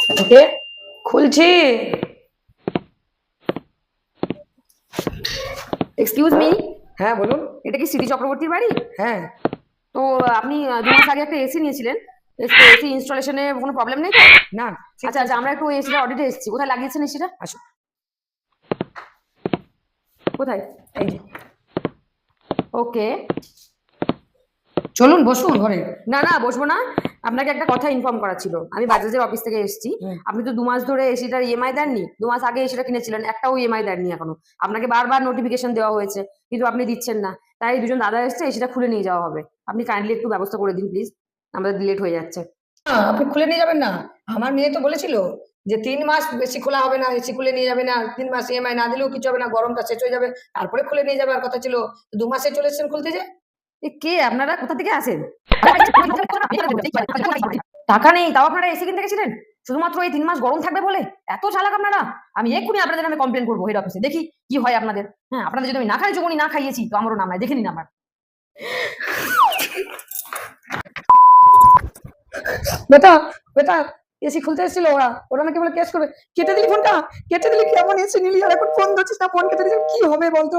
ওকে, খুলছি। Excuse me, হ্যাঁ বলুন। এটা কি স্মৃতি চক্রবর্তীর বাড়ি? হ্যাঁ। তো আপনি 2 মাস আগে একটা এসি নিয়েছিলেন, এসি ইনস্টলেশনে কোনো প্রবলেম নেই তো? না, ঠিক আচ্ছা আচ্ছা, আছে। আমরা একটু এসিটা অডিটে এসেছি। কোথায় লাগিয়েছেন এসিটা? আসুন। কোথায়? এই যে, ওকে। চলুন বসুন ঘরে। না না, বসবো না। আপনাকে একটা কথা ইনফর্ম করা ছিল। আমি বাজাজের অফিস থেকে এসেছি। হুম। আপনি তো 2 মাস ধরে এসিটার ইএমআই দেননি। 2 মাস আগে এসিটা কিনেছিলেন, একটাও ইএমআই দেননি এখনো। আপনাকে বারবার নোটিফিকেশন দেওয়া হয়েছে, কিন্তু আপনি দিচ্ছেন না। তাই দুজন দাদা এসছে, এসিটা খুলে নিয়ে যাওয়া হবে। আপনি কাইন্ডলি একটু ব্যবস্থা করে দিন প্লিজ, আমাদের লেট হয়ে যাচ্ছে। না, আপনি খুলে নিয়ে যাবেন না। আমার মেয়ে তো বলেছিল যে 3 মাস বেশি খোলা হবে না, এসি খুলে নিয়ে যাবে না, 3 মাস ইএমআই না দিলেও কিছু হবে না, গরমটা শেষ হয়ে যাবে, তারপরে খুলে নিয়ে যাবে। আর কথা ছিল 2 মাসে চলে এসেছেন খুলতে যে। এ কে আপনারা? কোথা থেকে আসেন? টাকা নেই, তাও আপনারা এসি কিনতে গেছিলেন শুধুমাত্র এই 3 মাস গরম থাকবে বলে? এত চালাক আপনারা! আমি এক্ষুনি আপনাদের নামে কমপ্লেন করবো হেড অফিসে, দেখি কি হয় আপনাদের। হ্যাঁ, আপনাদের যদি আমি না খাই চুবনি না খাইয়েছি তো আমারও নাম নাই, দেখে নিন আমার। বেটা, বেটা, এসি খুলতে এসেছিল ওরা, ওরা নাকি বলে কেস করবে। কেটে দিলি ফোনটা, কেটে দিলি, কেমন এসি নিলি আর এখন ফোন ধরছিস না, ফোন কেটে দিলি, কি হবে বলতো?